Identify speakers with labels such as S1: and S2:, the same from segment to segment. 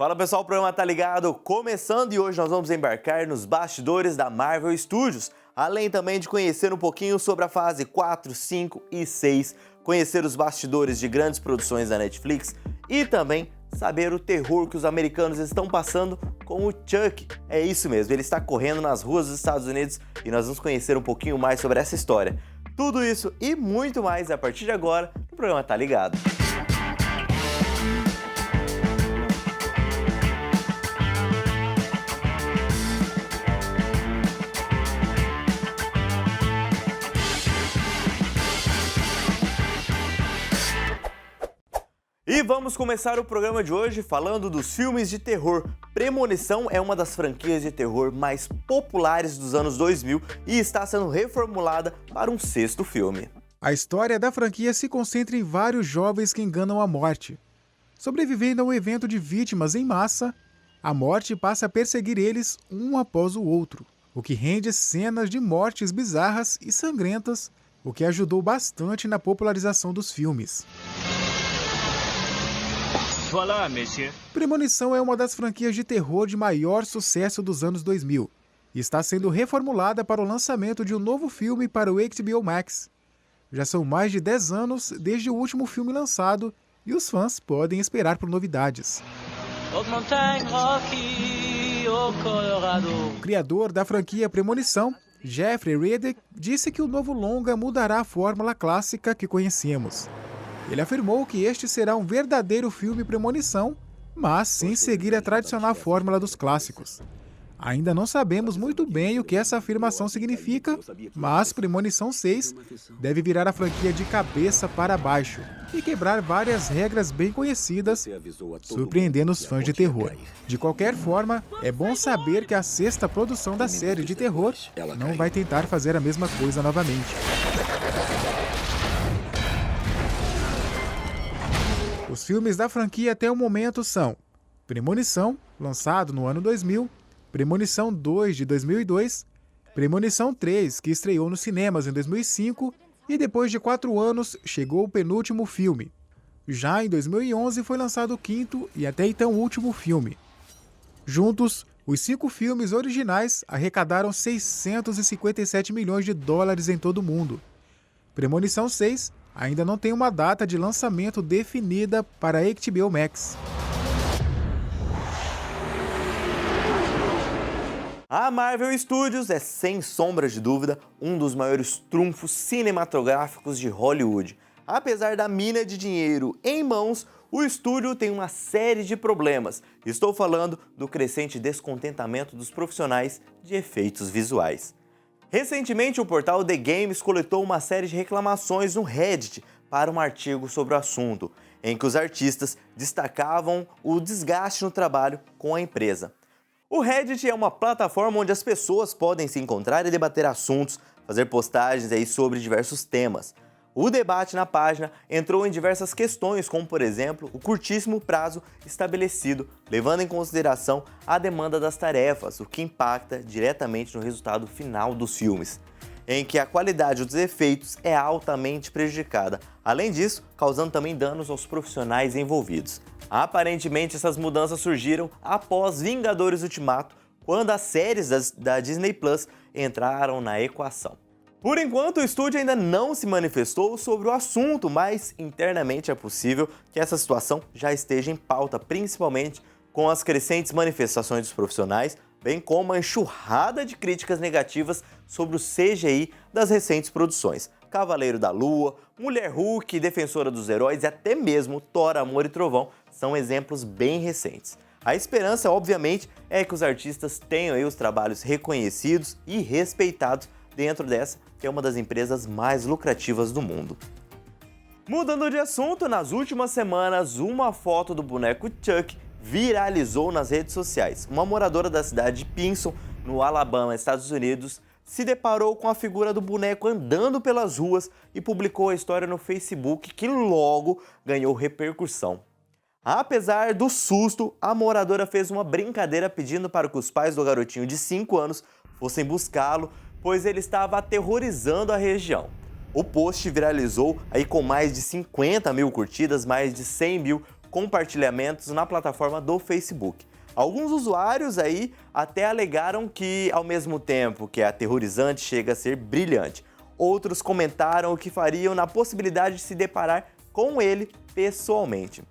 S1: Fala pessoal, o programa tá ligado, começando, e hoje nós vamos embarcar nos bastidores da Marvel Studios, além também de conhecer um pouquinho sobre a fase 4, 5 e 6, conhecer os bastidores de grandes produções da Netflix e também saber o terror que os americanos estão passando com o Chuck. É isso mesmo, ele está correndo nas ruas dos Estados Unidos e nós vamos conhecer um pouquinho mais sobre essa história. Tudo isso e muito mais a partir de agora no programa Tá Ligado. E vamos começar o programa de hoje falando dos filmes de terror. Premonição é uma das franquias de terror mais populares dos anos 2000 e está sendo reformulada para um sexto filme.
S2: A história da franquia se concentra em vários jovens que enganam a morte. Sobrevivendo a um evento de vítimas em massa, a morte passa a perseguir eles um após o outro, o que rende cenas de mortes bizarras e sangrentas, o que ajudou bastante na popularização dos filmes.
S3: Voilà, monsieur.
S2: Premonição é uma das franquias de terror de maior sucesso dos anos 2000 e está sendo reformulada para o lançamento de um novo filme para o HBO Max. Já são mais de 10 anos desde o último filme lançado e os fãs podem esperar por novidades. O criador da franquia Premonição, Jeffrey Reddick, disse que o novo longa mudará a fórmula clássica que conhecemos. Ele afirmou que este será um verdadeiro filme Premonição, mas sem seguir a tradicional fórmula dos clássicos. Ainda não sabemos muito bem o que essa afirmação significa, mas Premonição 6 deve virar a franquia de cabeça para baixo e quebrar várias regras bem conhecidas, surpreendendo os fãs de terror. De qualquer forma, é bom saber que a sexta produção da série de terror não vai tentar fazer a mesma coisa novamente. Os filmes da franquia até o momento são Premonição, lançado no ano 2000, Premonição 2 de 2002, Premonição 3, que estreou nos cinemas em 2005 e depois de 4 anos chegou o penúltimo filme. Já em 2011 foi lançado o quinto e até então último filme. Juntos, os 5 filmes originais arrecadaram 657 milhões de dólares em todo o mundo. Premonição 6 ainda não tem uma data de lançamento definida para a HBO Max.
S1: A Marvel Studios é, sem sombra de dúvida, um dos maiores trunfos cinematográficos de Hollywood. Apesar da mina de dinheiro em mãos, o estúdio tem uma série de problemas. Estou falando do crescente descontentamento dos profissionais de efeitos visuais. Recentemente, o portal The Games coletou uma série de reclamações no Reddit para um artigo sobre o assunto, em que os artistas destacavam o desgaste no trabalho com a empresa. O Reddit é uma plataforma onde as pessoas podem se encontrar e debater assuntos, fazer postagens aí sobre diversos temas. O debate na página entrou em diversas questões, como por exemplo, o curtíssimo prazo estabelecido, levando em consideração a demanda das tarefas, o que impacta diretamente no resultado final dos filmes, em que a qualidade dos efeitos é altamente prejudicada, além disso, causando também danos aos profissionais envolvidos. Aparentemente, essas mudanças surgiram após Vingadores Ultimato, quando as séries da Disney Plus entraram na equação. Por enquanto, o estúdio ainda não se manifestou sobre o assunto, mas internamente é possível que essa situação já esteja em pauta, principalmente com as crescentes manifestações dos profissionais, bem como a enxurrada de críticas negativas sobre o CGI das recentes produções. Cavaleiro da Lua, Mulher Hulk, Defensora dos Heróis e até mesmo Thor, Amor e Trovão são exemplos bem recentes. A esperança, obviamente, é que os artistas tenham aí os trabalhos reconhecidos e respeitados dentro dessa, que é uma das empresas mais lucrativas do mundo. Mudando de assunto, nas últimas semanas, uma foto do boneco Chuck viralizou nas redes sociais. Uma moradora da cidade de Pinson, no Alabama, Estados Unidos, se deparou com a figura do boneco andando pelas ruas e publicou a história no Facebook, que logo ganhou repercussão. Apesar do susto, a moradora fez uma brincadeira pedindo para que os pais do garotinho de 5 anos fossem buscá-lo, pois ele estava aterrorizando a região. O post viralizou aí com mais de 50 mil curtidas, mais de 100 mil compartilhamentos na plataforma do Facebook. Alguns usuários aí até alegaram que, ao mesmo tempo que é aterrorizante, chega a ser brilhante. Outros comentaram o que fariam na possibilidade de se deparar com ele pessoalmente.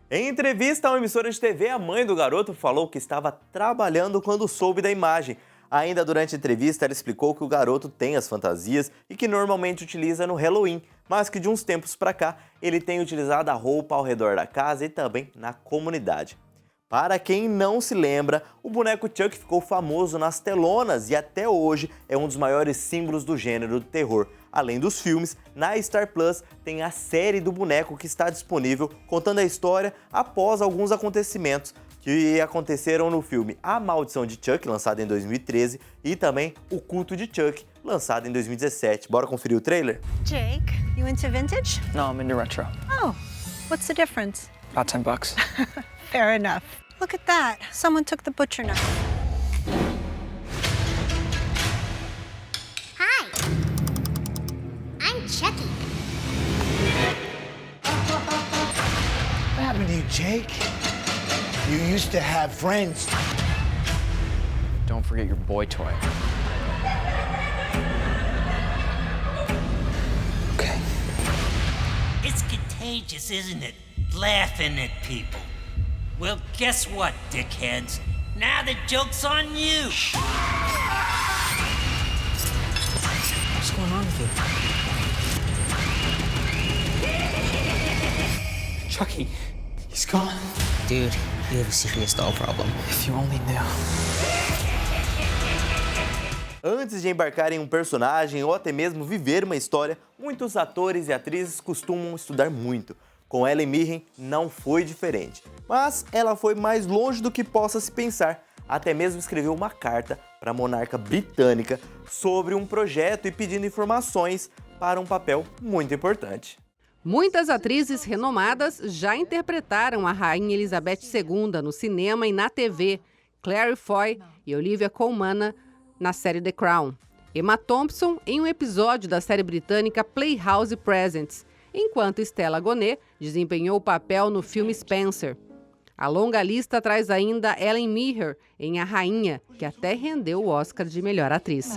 S1: Em entrevista a uma emissora de TV, a mãe do garoto falou que estava trabalhando quando soube da imagem. Ainda durante a entrevista, ela explicou que o garoto tem as fantasias e que normalmente utiliza no Halloween, mas que de uns tempos para cá ele tem utilizado a roupa ao redor da casa e também na comunidade. Para quem não se lembra, o boneco Chuck ficou famoso nas telonas e até hoje é um dos maiores símbolos do gênero do terror. Além dos filmes, na Star Plus tem a série do boneco que está disponível, contando a história após alguns acontecimentos que aconteceram no filme A Maldição de Chuck, lançado em 2013, e também O Culto de Chuck, lançado em 2017. Bora conferir o trailer?
S4: Jake, you into vintage?
S5: No, I'm into retro.
S4: Oh, what's the difference?
S5: About $10.
S4: Fair enough. Look at that. Someone took the butcher knife.
S6: Hi, I'm Chucky.
S7: What happened to you, Jake? You used to have friends.
S5: Don't forget your boy toy. Okay.
S8: It's contagious, isn't it? Laughing at people. Well, guess what, dickheads? Now the joke's on you.
S5: What's going on with you? Chucky, he's gone.
S9: Dude, you have a serious doll problem.
S5: If you only knew.
S1: Antes de embarcar em um personagem ou até mesmo viver uma história, muitos atores e atrizes costumam estudar muito. Com Helen Mirren não foi diferente, mas ela foi mais longe do que possa se pensar. Até mesmo escreveu uma carta para a monarca britânica sobre um projeto e pedindo informações para um papel muito importante.
S10: Muitas atrizes renomadas já interpretaram a Rainha Elizabeth II no cinema e na TV. Claire Foy e Olivia Colman na série The Crown. Emma Thompson em um episódio da série britânica Playhouse Presents, enquanto Stella Gonet desempenhou o papel no filme Spencer. A longa lista traz ainda Helen Mirren em A Rainha, que até rendeu o Oscar de melhor atriz.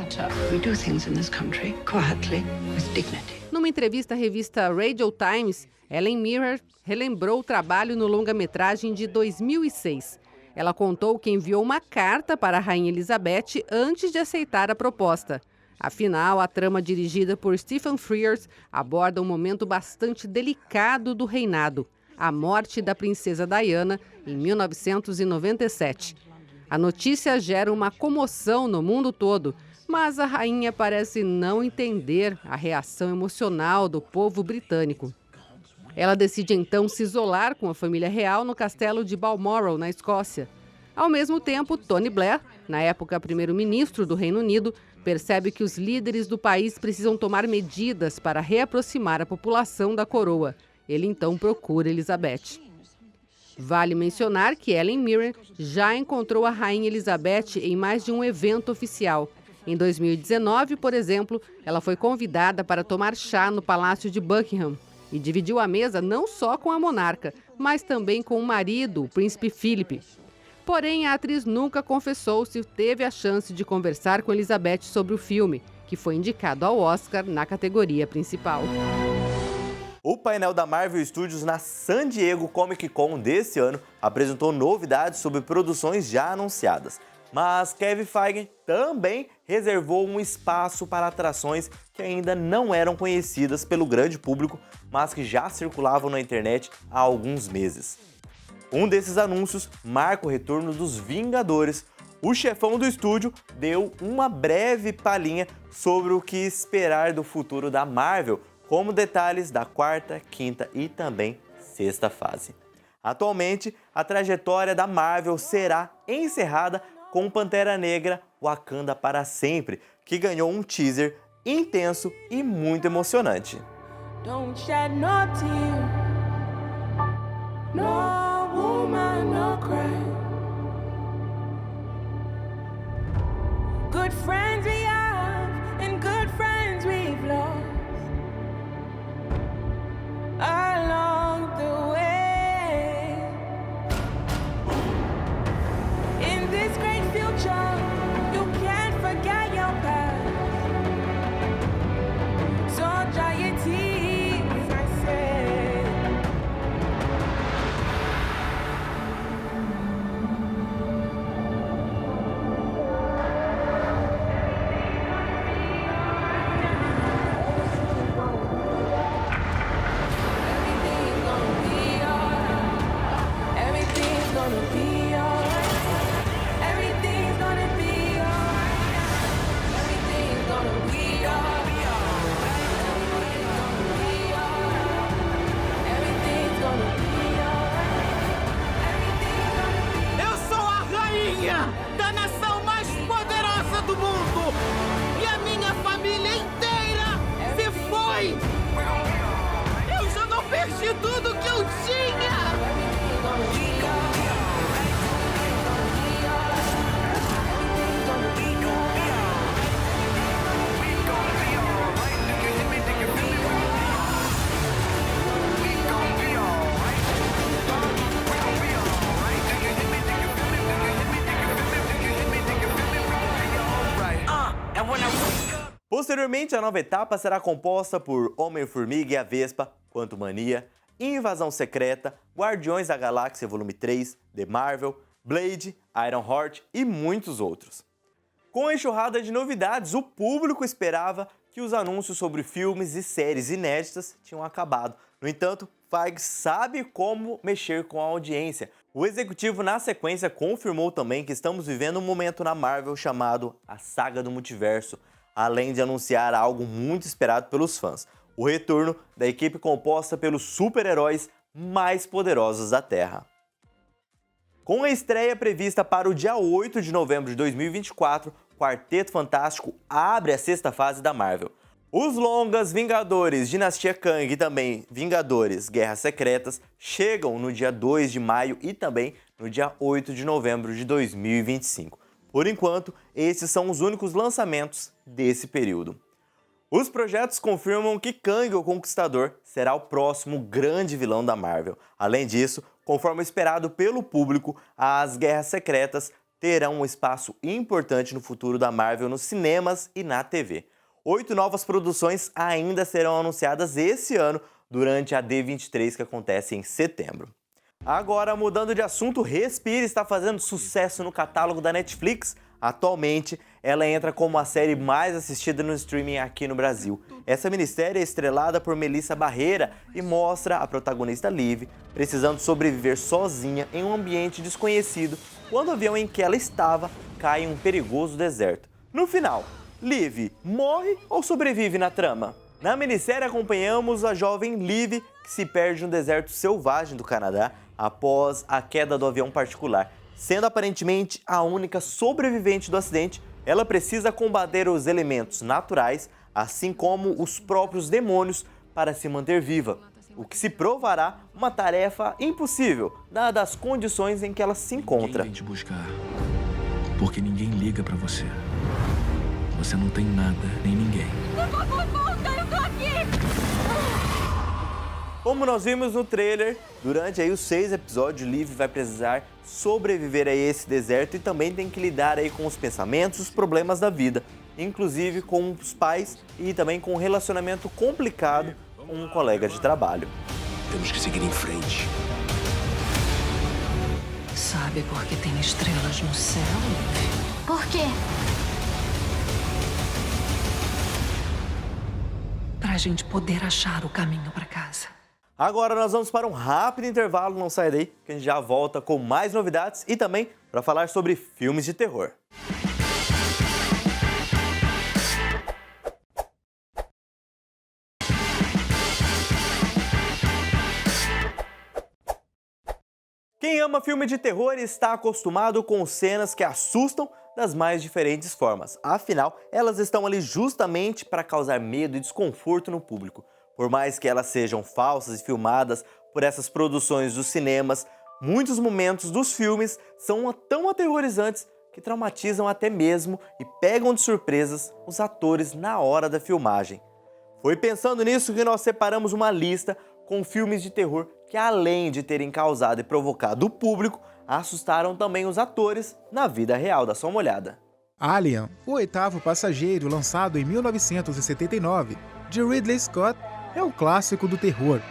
S10: Numa entrevista à revista Radio Times, Helen Mirren relembrou o trabalho no longa-metragem de 2006. Ela contou que enviou uma carta para a Rainha Elizabeth antes de aceitar a proposta. Afinal, a trama dirigida por Stephen Frears aborda um momento bastante delicado do reinado, a morte da princesa Diana em 1997. A notícia gera uma comoção no mundo todo, mas a rainha parece não entender a reação emocional do povo britânico. Ela decide então se isolar com a família real no castelo de Balmoral, na Escócia. Ao mesmo tempo, Tony Blair, na época primeiro-ministro do Reino Unido, percebe que os líderes do país precisam tomar medidas para reaproximar a população da coroa. Ele então procura Elizabeth. Vale mencionar que Helen Mirren já encontrou a Rainha Elizabeth em mais de um evento oficial. Em 2019, por exemplo, ela foi convidada para tomar chá no Palácio de Buckingham e dividiu a mesa não só com a monarca, mas também com o marido, o príncipe Philip. Porém, a atriz nunca confessou se teve a chance de conversar com Elizabeth sobre o filme, que foi indicado ao Oscar na categoria principal.
S1: O painel da Marvel Studios na San Diego Comic Con desse ano apresentou novidades sobre produções já anunciadas. Mas Kevin Feige também reservou um espaço para atrações que ainda não eram conhecidas pelo grande público, mas que já circulavam na internet há alguns meses. Um desses anúncios marca o retorno dos Vingadores. O chefão do estúdio deu uma breve palhinha sobre o que esperar do futuro da Marvel, como detalhes da quarta, quinta e também sexta fase. Atualmente, a trajetória da Marvel será encerrada com Pantera Negra Wakanda para sempre, que ganhou um teaser intenso e muito emocionante.
S11: Don't shed no tear, no woman, no cry. Good friends we have and good friends we've lost along the way. gonna be alright. Everything's gonna be alright. Everything's gonna be alright. Everything's gonna be alright.
S12: Eu sou a rainha da nação mais poderosa do mundo e a minha família inteira se foi. Eu já não perdi tudo que eu tinha.
S1: Posteriormente, a nova etapa será composta por Homem-Formiga e a Vespa, Quantumania, Invasão Secreta, Guardiões da Galáxia Volume 3, The Marvel, Blade, Ironheart e muitos outros. Com a enxurrada de novidades, o público esperava que os anúncios sobre filmes e séries inéditas tinham acabado. No entanto, Feige sabe como mexer com a audiência. O executivo, na sequência, confirmou também que estamos vivendo um momento na Marvel chamado a Saga do Multiverso, além de anunciar algo muito esperado pelos fãs: o retorno da equipe composta pelos super-heróis mais poderosos da Terra. Com a estreia prevista para o dia 8 de novembro de 2024, Quarteto Fantástico abre a sexta fase da Marvel. Os longas Vingadores Dinastia Kang e também Vingadores Guerras Secretas chegam no dia 2 de maio e também no dia 8 de novembro de 2025. Por enquanto, esses são os únicos lançamentos desse período. Os projetos confirmam que Kang, o Conquistador, será o próximo grande vilão da Marvel. Além disso, conforme esperado pelo público, as Guerras Secretas terão um espaço importante no futuro da Marvel nos cinemas e na TV. 8 novas produções ainda serão anunciadas esse ano durante a D23, que acontece em setembro. Agora, mudando de assunto, Respire está fazendo sucesso no catálogo da Netflix. Atualmente, ela entra como a série mais assistida no streaming aqui no Brasil. Essa minissérie é estrelada por Melissa Barreira e mostra a protagonista Liv precisando sobreviver sozinha em um ambiente desconhecido quando o avião em que ela estava cai em um perigoso deserto. No final, Liv morre ou sobrevive na trama? Na minissérie acompanhamos a jovem Liv, que se perde no deserto selvagem do Canadá após a queda do avião particular. Sendo aparentemente a única sobrevivente do acidente, ela precisa combater os elementos naturais, assim como os próprios demônios, para se manter viva, o que se provará uma tarefa impossível, dadas as condições em que ela se encontra.
S13: Ninguém vem te buscar, porque ninguém liga pra você. Você não tem nada, nem ninguém.
S11: Por favor, volta, eu tô aqui!
S1: Como nós vimos no trailer, durante aí os 6 episódios, Liv vai precisar sobreviver a esse deserto e também tem que lidar aí com os pensamentos, os problemas da vida, inclusive com os pais e também com um relacionamento complicado com um colega de trabalho.
S13: Temos que seguir em frente.
S14: Sabe por que tem estrelas no céu?
S6: Por quê?
S14: Pra gente poder achar o caminho pra casa.
S1: Agora nós vamos para um rápido intervalo, não sai daí, que a gente já volta com mais novidades e também para falar sobre filmes de terror. Quem ama filme de terror está acostumado com cenas que assustam das mais diferentes formas. Afinal, elas estão ali justamente para causar medo e desconforto no público. Por mais que elas sejam falsas e filmadas por essas produções dos cinemas, muitos momentos dos filmes são tão aterrorizantes que traumatizam até mesmo e pegam de surpresas os atores na hora da filmagem. Foi pensando nisso que nós separamos uma lista com filmes de terror que, além de terem causado e provocado o público, assustaram também os atores na vida real. Dá só uma olhada.
S2: Alien, o oitavo passageiro, lançado em 1979, de Ridley Scott, é um clássico do terror.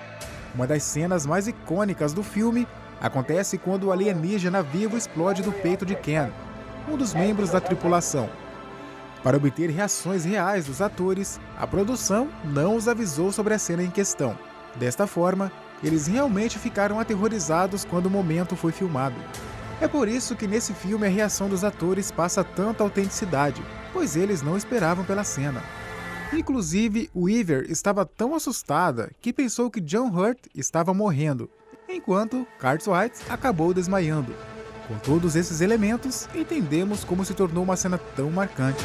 S2: Uma das cenas mais icônicas do filme acontece quando o alienígena vivo explode no peito de Ken, um dos membros da tripulação. Para obter reações reais dos atores, a produção não os avisou sobre a cena em questão. Desta forma, eles realmente ficaram aterrorizados quando o momento foi filmado. É por isso que nesse filme a reação dos atores passa tanta autenticidade, pois eles não esperavam pela cena. Inclusive, Weaver estava tão assustada que pensou que John Hurt estava morrendo, enquanto Cartwright acabou desmaiando. Com todos esses elementos, entendemos como se tornou uma cena tão marcante.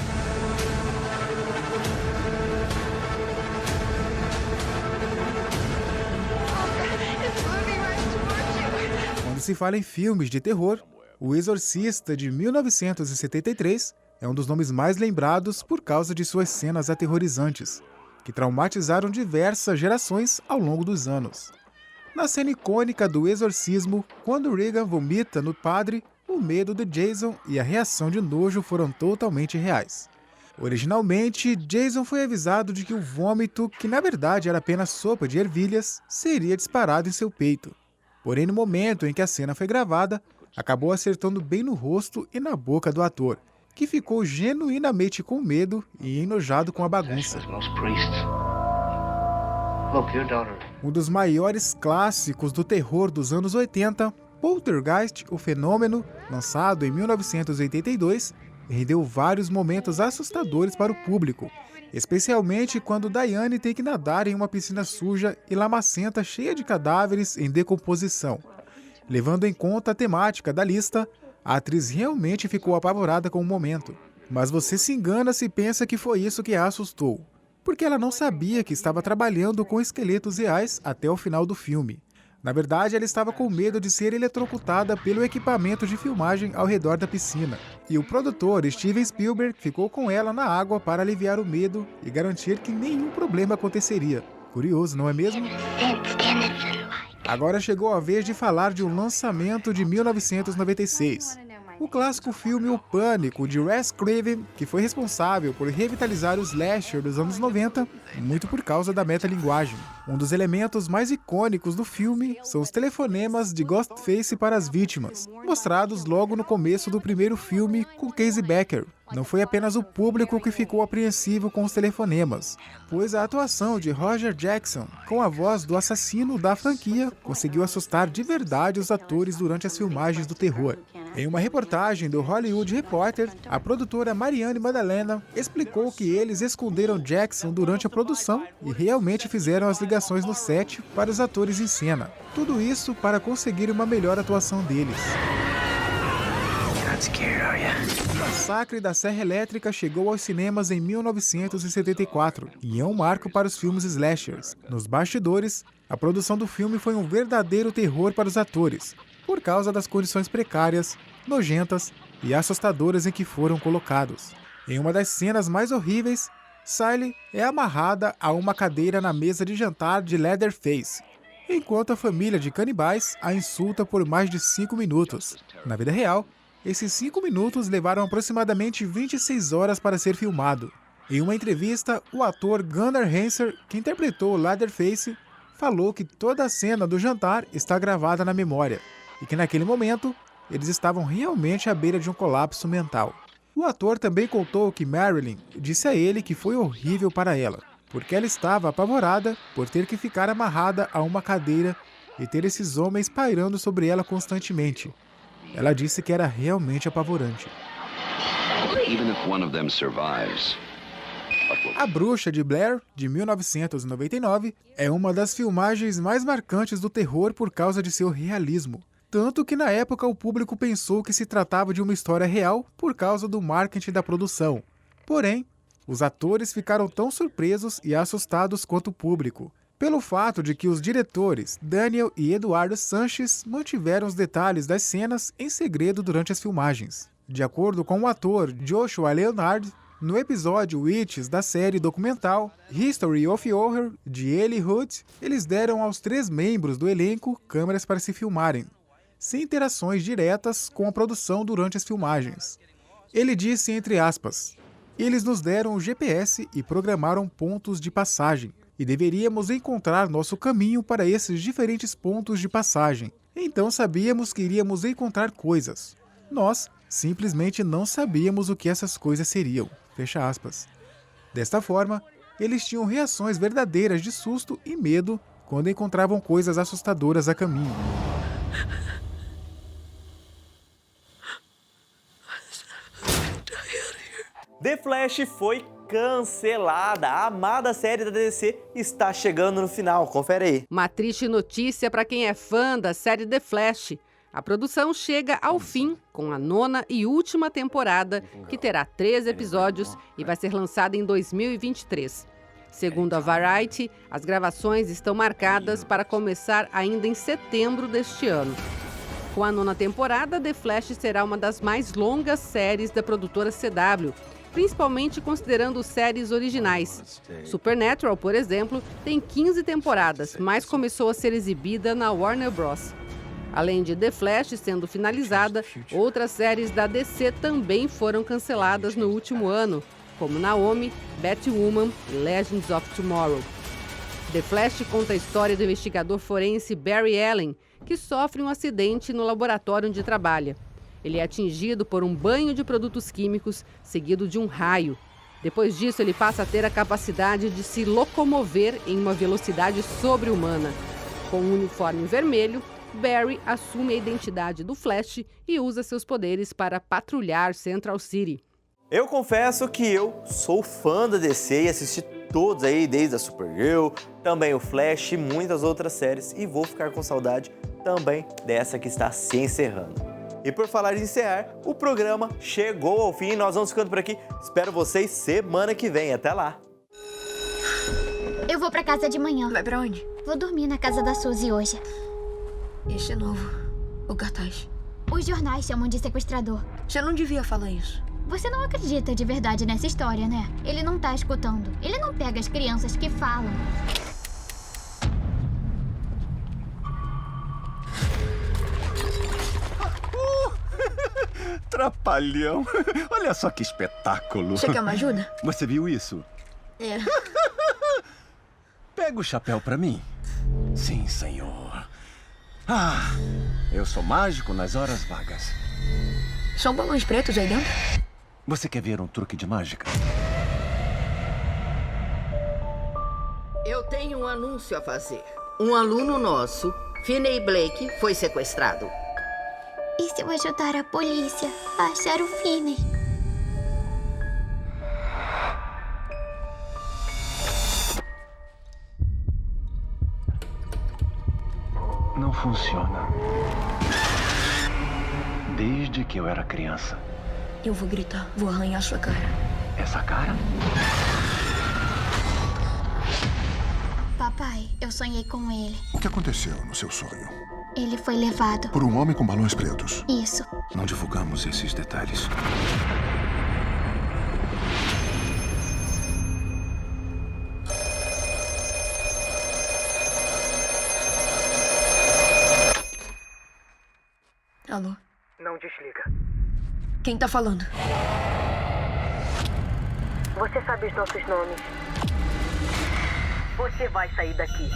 S2: Quando se fala em filmes de terror, O Exorcista de 1973 é um dos nomes mais lembrados por causa de suas cenas aterrorizantes, que traumatizaram diversas gerações ao longo dos anos. Na cena icônica do exorcismo, quando Regan vomita no padre, o medo de Jason e a reação de nojo foram totalmente reais. Originalmente, Jason foi avisado de que o vômito, que na verdade era apenas sopa de ervilhas, seria disparado em seu peito. Porém, no momento em que a cena foi gravada, acabou acertando bem no rosto e na boca do ator, que ficou genuinamente com medo e enojado com a bagunça. Um dos maiores clássicos do terror dos anos 80, Poltergeist, o Fenômeno, lançado em 1982, rendeu vários momentos assustadores para o público, especialmente quando Diane tem que nadar em uma piscina suja e lamacenta cheia de cadáveres em decomposição. Levando em conta a temática da lista, a atriz realmente ficou apavorada com o momento. Mas você se engana se pensa que foi isso que a assustou, porque ela não sabia que estava trabalhando com esqueletos reais até o final do filme. Na verdade, ela estava com medo de ser eletrocutada pelo equipamento de filmagem ao redor da piscina. E o produtor Steven Spielberg ficou com ela na água para aliviar o medo e garantir que nenhum problema aconteceria. Curioso, não é mesmo? Agora chegou a vez de falar de um lançamento de 1996. O clássico filme O Pânico, de Wes Craven, que foi responsável por revitalizar o slasher dos anos 90, muito por causa da metalinguagem. Um dos elementos mais icônicos do filme são os telefonemas de Ghostface para as vítimas, mostrados logo no começo do primeiro filme com Casey Becker. Não foi apenas o público que ficou apreensivo com os telefonemas, pois a atuação de Roger Jackson, com a voz do assassino da franquia, conseguiu assustar de verdade os atores durante as filmagens do terror. Em uma reportagem do Hollywood Reporter, a produtora Marianne Maddalena explicou que eles esconderam Jackson durante a produção e realmente fizeram as ligações no set para os atores em cena. Tudo isso para conseguir uma melhor atuação deles. O Massacre da Serra Elétrica chegou aos cinemas em 1974 e é um marco para os filmes slashers. Nos bastidores, a produção do filme foi um verdadeiro terror para os atores, por causa das condições precárias, nojentas e assustadoras em que foram colocados. Em uma das cenas mais horríveis, Sally é amarrada a uma cadeira na mesa de jantar de Leatherface, enquanto a família de canibais a insulta por mais de 5 minutos. Na vida real, esses 5 minutos levaram aproximadamente 26 horas para ser filmado. Em uma entrevista, o ator Gunnar Hansen, que interpretou Leatherface, falou que toda a cena do jantar está gravada na memória e que naquele momento eles estavam realmente à beira de um colapso mental. O ator também contou que Marilyn disse a ele que foi horrível para ela, porque ela estava apavorada por ter que ficar amarrada a uma cadeira e ter esses homens pairando sobre ela constantemente. Ela disse que era realmente apavorante. A Bruxa de Blair, de 1999, é uma das filmagens mais marcantes do terror por causa de seu realismo. Tanto que na época o público pensou que se tratava de uma história real por causa do marketing da produção. Porém, os atores ficaram tão surpresos e assustados quanto o público, pelo fato de que os diretores Daniel e Eduardo Sanches mantiveram os detalhes das cenas em segredo durante as filmagens. De acordo com o ator Joshua Leonard, no episódio Witches da série documental History of Horror, de Eli Hood, eles deram aos 3 membros do elenco câmeras para se filmarem, sem interações diretas com a produção durante as filmagens. Ele disse, entre aspas, "Eles nos deram o GPS e programaram pontos de passagem, e deveríamos encontrar nosso caminho para esses diferentes pontos de passagem. Então sabíamos que iríamos encontrar coisas. Nós simplesmente não sabíamos o que essas coisas seriam." Fecha aspas. Desta forma, eles tinham reações verdadeiras de susto e medo quando encontravam coisas assustadoras a caminho.
S1: The Flash foi cancelada. A amada série da DC está chegando no final. Confere aí.
S10: Uma triste notícia para quem é fã da série The Flash. A produção chega ao fim com a 9ª e última temporada, que terá 3 episódios e vai ser lançada em 2023. Segundo a Variety, as gravações estão marcadas para começar ainda em setembro deste ano. Com a 9ª temporada, The Flash será uma das mais longas séries da produtora CW, principalmente considerando séries originais. Supernatural, por exemplo, tem 15 temporadas, mas começou a ser exibida na Warner Bros. Além de The Flash sendo finalizada, outras séries da DC também foram canceladas no último ano, como Naomi, Batwoman e Legends of Tomorrow. The Flash conta a história do investigador forense Barry Allen, que sofre um acidente no laboratório onde trabalha. Ele é atingido por um banho de produtos químicos, seguido de um raio. Depois disso, ele passa a ter a capacidade de se locomover em uma velocidade sobre-humana. Com um uniforme vermelho, Barry assume a identidade do Flash e usa seus poderes para patrulhar Central City.
S1: Eu confesso que eu sou fã da DC e assisti todos aí, desde a Supergirl, também o Flash e muitas outras séries, e vou ficar com saudade também dessa que está se encerrando. E por falar em encerrar, o programa chegou ao fim e nós vamos ficando por aqui. Espero vocês semana que vem. Até lá!
S6: Eu vou pra casa de manhã.
S14: Vai pra onde?
S6: Vou dormir na casa da Suzy hoje.
S14: Este é novo. O cartaz.
S6: Os jornais chamam de sequestrador.
S14: Você não devia falar isso.
S6: Você não acredita de verdade nessa história, né? Ele não tá escutando. Ele não pega as crianças que falam.
S15: Trapalhão. Olha só que espetáculo.
S14: Você quer uma ajuda?
S15: Você viu isso?
S14: É.
S15: Pega o chapéu pra mim. Sim, senhor. Ah, eu sou mágico nas horas vagas.
S14: São balões pretos aí dentro?
S15: Você quer ver um truque de mágica?
S16: Eu tenho um anúncio a fazer. Um aluno nosso, Finney Blake, foi sequestrado.
S6: E se eu ajudar a polícia a achar o Finney?
S15: Não funciona. Desde que eu era criança.
S14: Eu vou gritar, vou arranhar sua cara.
S15: Essa cara?
S6: Papai, eu sonhei com ele.
S17: O que aconteceu no seu sonho?
S6: Ele foi levado.
S17: Por um homem com balões pretos.
S6: Isso.
S17: Não divulgamos esses detalhes.
S14: Alô?
S18: Não desliga.
S14: Quem tá falando?
S18: Você sabe os nossos nomes. Você vai sair daqui.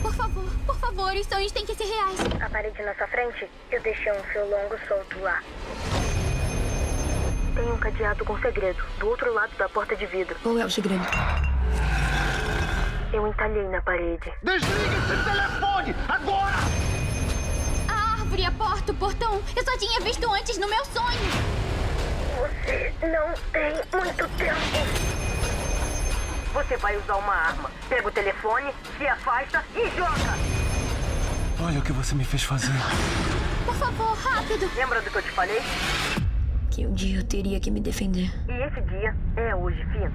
S6: Por favor, os sonhos têm que ser reais.
S18: A parede na sua frente, eu deixei um fio longo solto lá. Tem um cadeado com segredo, do outro lado da porta de vidro.
S14: Qual é o segredo?
S18: Eu entalhei na parede.
S7: Desliga esse telefone, agora!
S6: A árvore, a porta, o portão. Eu só tinha visto antes no meu sonho.
S18: Você não tem muito tempo. Você vai usar uma arma. Pega o telefone, se afasta e joga!
S15: Olha o que você me fez fazer.
S6: Por favor, rápido.
S18: Lembra do que eu te falei?
S14: Que um dia eu teria que me defender.
S18: E esse dia é hoje, Finn.